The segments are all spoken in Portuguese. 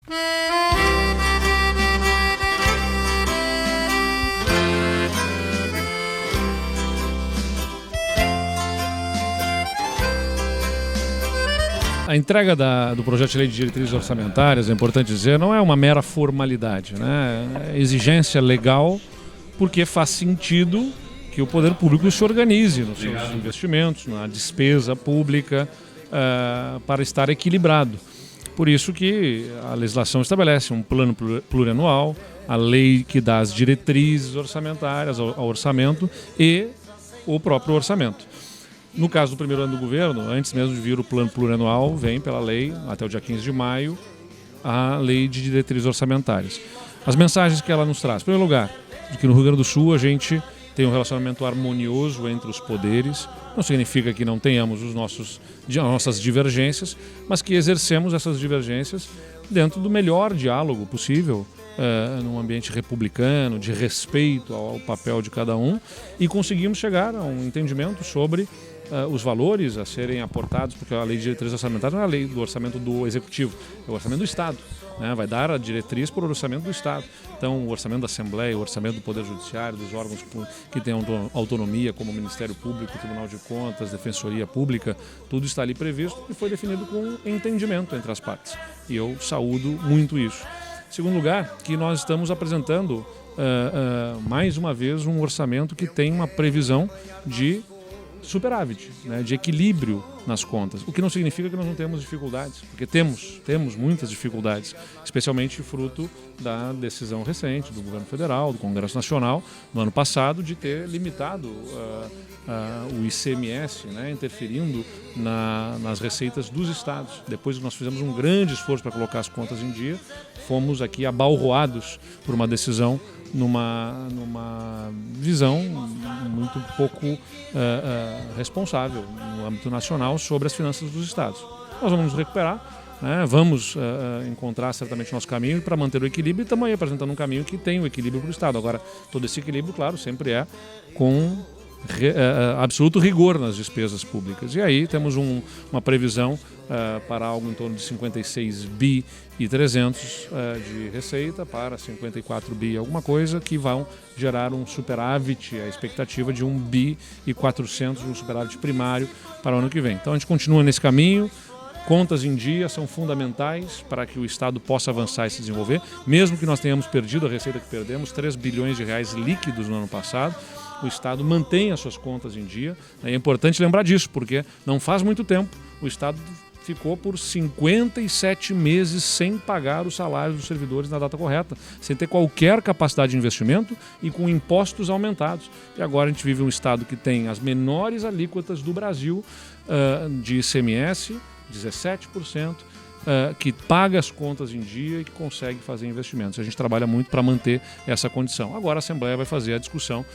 A entrega do projeto de lei de diretrizes orçamentárias, é importante dizer, não é uma mera formalidade, né? É exigência legal, porque faz sentido que o poder público se organize nos seus investimentos, na despesa pública, para estar equilibrado. Por isso que a legislação estabelece um plano plurianual, a lei que dá as diretrizes orçamentárias ao orçamento e o próprio orçamento. No caso do primeiro ano do governo, antes mesmo de vir o plano plurianual, vem pela lei, até o dia 15 de maio, a lei de diretrizes orçamentárias. As mensagens que ela nos traz, em primeiro lugar, de que no Rio Grande do Sul a gente tem um relacionamento harmonioso entre os poderes, não significa que não tenhamos as nossas divergências, mas que exercemos essas divergências dentro do melhor diálogo possível, num ambiente republicano, de respeito ao papel de cada um, e conseguimos chegar a um entendimento sobre os valores a serem aportados, porque a lei de diretrizes orçamentárias não é a lei do orçamento do Executivo, é o orçamento do Estado, né? Vai dar a diretriz para o orçamento do Estado. Então, o orçamento da Assembleia, o orçamento do Poder Judiciário, dos órgãos que têm autonomia, como o Ministério Público, o Tribunal de Contas, Defensoria Pública, tudo está ali previsto e foi definido com entendimento entre as partes. E eu saúdo muito isso. Em segundo lugar, que nós estamos apresentando, mais uma vez, um orçamento que tem uma previsão de superávit, né, de equilíbrio nas contas, o que não significa que nós não temos dificuldades, porque temos muitas dificuldades, especialmente fruto da decisão recente do governo federal, do Congresso Nacional, no ano passado, de ter limitado o ICMS, né, interferindo nas receitas dos estados. Depois que nós fizemos um grande esforço para colocar as contas em dia, fomos aqui abalroados por uma decisão numa visão muito pouco responsável no âmbito nacional sobre as finanças dos estados. Nós vamos nos recuperar, né? Vamos encontrar certamente o nosso caminho para manter o equilíbrio e estamos aí apresentando um caminho que tem o equilíbrio para o Estado. Agora, todo esse equilíbrio, claro, sempre é com absoluto rigor nas despesas públicas. E aí temos uma previsão para algo em torno de 56 bi e 300 de receita para 54 bi alguma coisa, que vão gerar um superávit, a expectativa de 1 bi e 400, um superávit primário para o ano que vem. Então a gente continua nesse caminho. Contas em dia são fundamentais para que o Estado possa avançar e se desenvolver, mesmo que nós tenhamos perdido a receita que perdemos, 3 bilhões de reais líquidos no ano passado. O Estado mantém as suas contas em dia. É importante lembrar disso, porque não faz muito tempo o Estado ficou por 57 meses sem pagar os salários dos servidores na data correta, sem ter qualquer capacidade de investimento e com impostos aumentados. E agora a gente vive um Estado que tem as menores alíquotas do Brasil de ICMS, 17%, que paga as contas em dia e que consegue fazer investimentos. A gente trabalha muito para manter essa condição. Agora a Assembleia vai fazer a discussão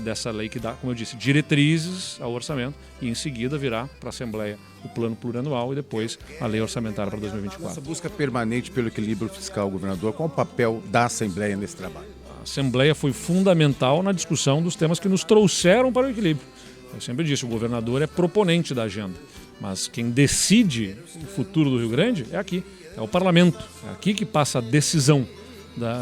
dessa lei que dá, como eu disse, diretrizes ao orçamento e em seguida virá para a Assembleia o plano plurianual e depois a lei orçamentária para 2024. Essa busca permanente pelo equilíbrio fiscal, governador, qual o papel da Assembleia nesse trabalho? A Assembleia foi fundamental na discussão dos temas que nos trouxeram para o equilíbrio. Eu sempre disse, o governador é proponente da agenda. Mas quem decide o futuro do Rio Grande é aqui, é o parlamento. É aqui que passa a decisão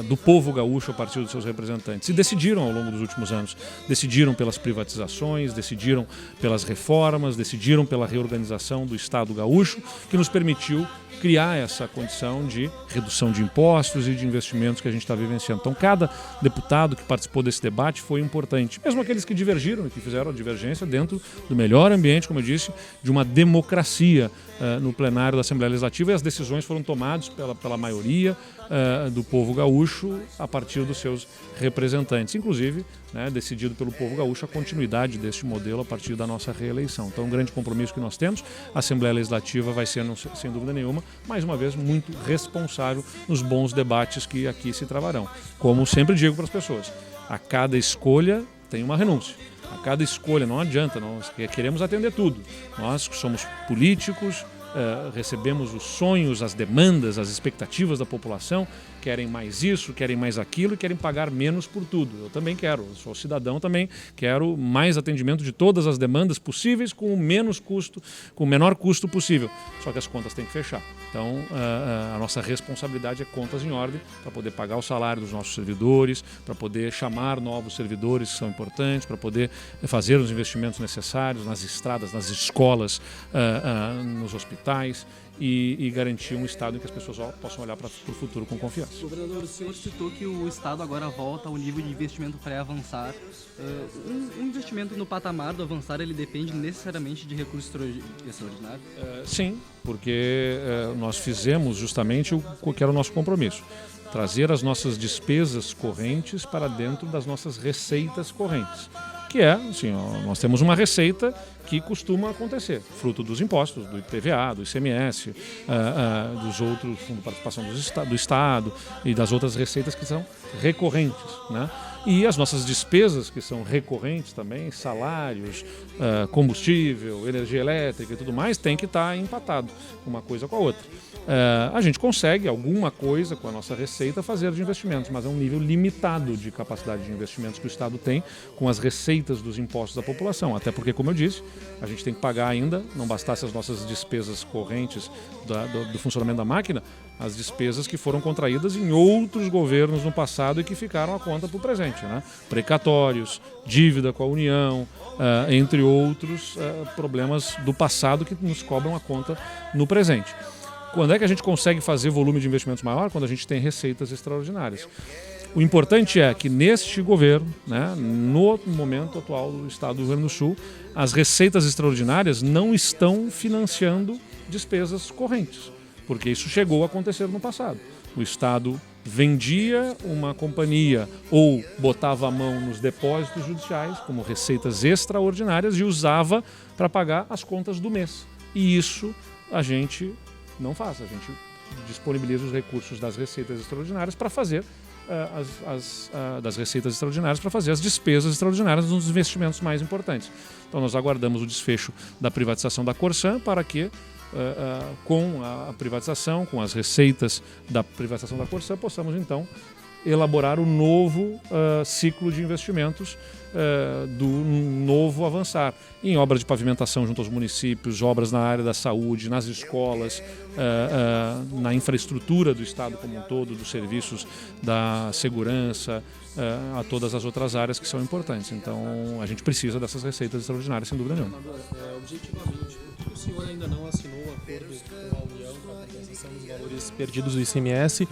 do povo gaúcho a partir dos seus representantes. E decidiram ao longo dos últimos anos. Decidiram pelas privatizações, decidiram pelas reformas, decidiram pela reorganização do Estado gaúcho, que nos permitiu criar essa condição de redução de impostos e de investimentos que a gente está vivenciando. Então, cada deputado que participou desse debate foi importante. Mesmo aqueles que divergiram e que fizeram a divergência dentro do melhor ambiente, como eu disse, de uma democracia no plenário da Assembleia Legislativa, e as decisões foram tomadas pela maioria do povo gaúcho a partir dos seus representantes. Inclusive, né, decidido pelo povo gaúcho a continuidade deste modelo a partir da nossa reeleição. Então, um grande compromisso que nós temos. A Assembleia Legislativa vai ser, sem dúvida nenhuma, mais uma vez, muito responsável nos bons debates que aqui se travarão. Como sempre digo para as pessoas, a cada escolha tem uma renúncia. A cada escolha, não adianta, nós queremos atender tudo. Nós que somos políticos, recebemos os sonhos, as demandas, as expectativas da população, querem mais isso, querem mais aquilo e querem pagar menos por tudo. Eu também quero, eu sou cidadão também, quero mais atendimento de todas as demandas possíveis com o menos custo, com o menor custo possível. Só que as contas têm que fechar. Então, a nossa responsabilidade é contas em ordem para poder pagar o salário dos nossos servidores, para poder chamar novos servidores que são importantes, para poder fazer os investimentos necessários nas estradas, nas escolas, nos hospitais e garantir um estado em que as pessoas possam olhar para o futuro com confiança. Governador, o senhor citou que o estado agora volta ao nível de investimento pré-avançar. Um investimento no patamar do avançar, ele depende necessariamente de recursos extraordinários? Sim, porque nós fizemos justamente o que era o nosso compromisso. Trazer as nossas despesas correntes para dentro das nossas receitas correntes. Que é, assim, nós temos uma receita que costuma acontecer, fruto dos impostos, do IPVA, do ICMS, dos outros fundos de participação do Estado e das outras receitas que são recorrentes, né? E as nossas despesas que são recorrentes também, salários, combustível, energia elétrica e tudo mais, tem que estar empatado uma coisa com a outra. A gente consegue alguma coisa com a nossa receita fazer de investimentos, mas é um nível limitado de capacidade de investimentos que o Estado tem com as receitas dos impostos da população. Até porque, como eu disse, a gente tem que pagar ainda, não bastasse as nossas despesas correntes do funcionamento da máquina, as despesas que foram contraídas em outros governos no passado e que ficaram à conta para o presente, né? Precatórios, dívida com a União, entre outros problemas do passado que nos cobram a conta no presente. Quando é que a gente consegue fazer volume de investimentos maior? Quando a gente tem receitas extraordinárias. O importante é que neste governo, né, no momento atual do Estado do Rio Grande do Sul, as receitas extraordinárias não estão financiando despesas correntes, porque isso chegou a acontecer no passado. O Estado vendia uma companhia ou botava a mão nos depósitos judiciais como receitas extraordinárias e usava para pagar as contas do mês. E isso a gente não faz, a gente disponibiliza os recursos das receitas extraordinárias para fazer das receitas extraordinárias para fazer as despesas extraordinárias nos investimentos mais importantes. Então nós aguardamos o desfecho da privatização da Corsan para que com a privatização, com as receitas da privatização da Corsan, possamos então elaborar o novo ciclo de investimentos do novo avançar em obras de pavimentação junto aos municípios, obras na área da saúde, nas escolas, na infraestrutura do Estado como um todo, dos serviços da segurança, a todas as outras áreas que são importantes. Então a gente precisa dessas receitas extraordinárias, sem dúvida nenhuma. Objetivamente, por que o senhor ainda não assinou o acordo com a União para a compensação dos valores perdidos do ICMS?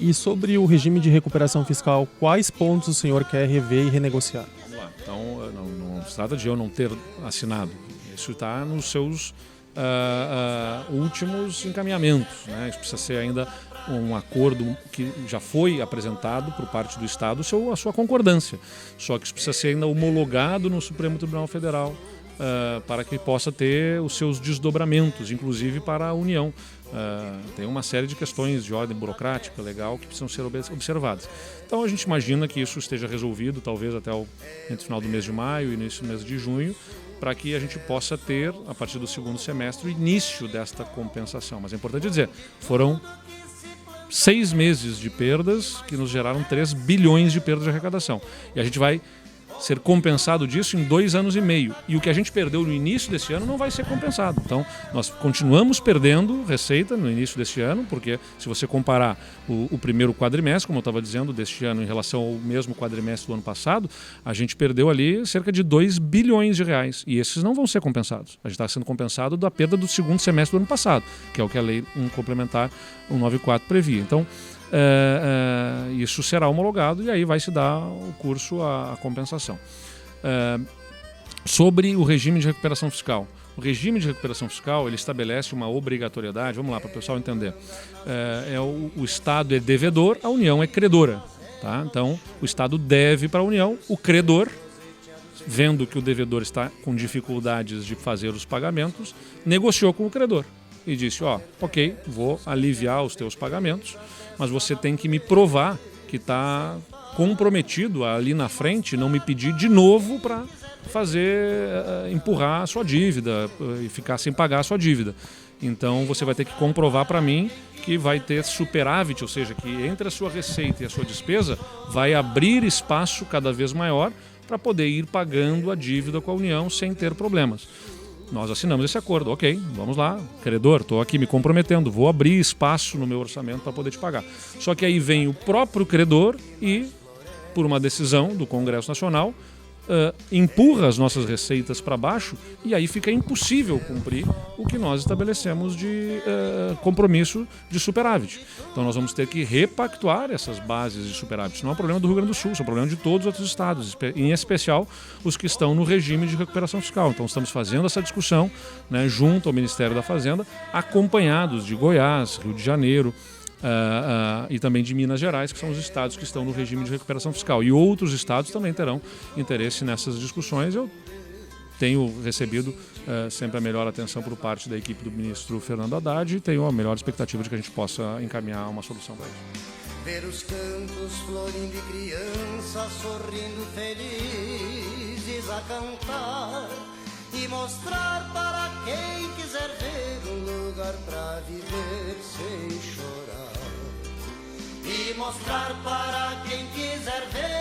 E sobre o regime de recuperação fiscal, quais pontos o senhor quer rever e renegociar? Vamos lá. Então, não se trata de eu não ter assinado. Isso está nos seus últimos encaminhamentos, né? Isso precisa ser ainda um acordo que já foi apresentado por parte do Estado, a sua concordância. Só que isso precisa ser ainda homologado no Supremo Tribunal Federal para que possa ter os seus desdobramentos, inclusive para a União. Tem uma série de questões de ordem burocrática, legal, que precisam ser observadas. Então a gente imagina que isso esteja resolvido, talvez até entre o final do mês de maio e início do mês de junho, para que a gente possa ter, a partir do segundo semestre, o início desta compensação. Mas é importante dizer, foram 6 meses de perdas que nos geraram 3 bilhões de perdas de arrecadação. E a gente vai ser compensado disso em 2 anos e meio. E o que a gente perdeu no início desse ano não vai ser compensado. Então, nós continuamos perdendo receita no início desse ano, porque se você comparar o primeiro quadrimestre, como eu estava dizendo, deste ano em relação ao mesmo quadrimestre do ano passado, a gente perdeu ali cerca de 2 bilhões de reais. E esses não vão ser compensados. A gente está sendo compensado da perda do segundo semestre do ano passado, que é o que a lei complementar 194 previa. Então, isso será homologado e aí vai se dar o curso à compensação. Sobre o regime de recuperação fiscal. O regime de recuperação fiscal ele estabelece uma obrigatoriedade, vamos lá para o pessoal entender. O Estado é devedor, a União é credora. Tá? Então, o Estado deve para a União, o credor, vendo que o devedor está com dificuldades de fazer os pagamentos, negociou com o credor e disse, ok, vou aliviar os teus pagamentos, mas você tem que me provar que está comprometido ali na frente, não me pedir de novo para empurrar a sua dívida e ficar sem pagar a sua dívida. Então você vai ter que comprovar para mim que vai ter superávit, ou seja, que entre a sua receita e a sua despesa vai abrir espaço cada vez maior para poder ir pagando a dívida com a União sem ter problemas. Nós assinamos esse acordo, ok, vamos lá, credor, estou aqui me comprometendo, vou abrir espaço no meu orçamento para poder te pagar. Só que aí vem o próprio credor e, por uma decisão do Congresso Nacional, empurra as nossas receitas para baixo e aí fica impossível cumprir o que nós estabelecemos de compromisso de superávit. Então nós vamos ter que repactuar essas bases de superávit. Isso não é um problema do Rio Grande do Sul, isso é um problema de todos os outros estados, em especial os que estão no regime de recuperação fiscal. Então estamos fazendo essa discussão, né, junto ao Ministério da Fazenda, acompanhados de Goiás, Rio de Janeiro, e também de Minas Gerais, que são os estados que estão no regime de recuperação fiscal. E outros estados também terão interesse nessas discussões. Eu tenho recebido sempre a melhor atenção por parte da equipe do ministro Fernando Haddad e tenho a melhor expectativa de que a gente possa encaminhar uma solução para isso. Ver os campos florindo e crianças sorrindo felizes a cantar e mostrar para quem quiser ver um lugar para viver sem chorar. E mostrar para quem quiser ver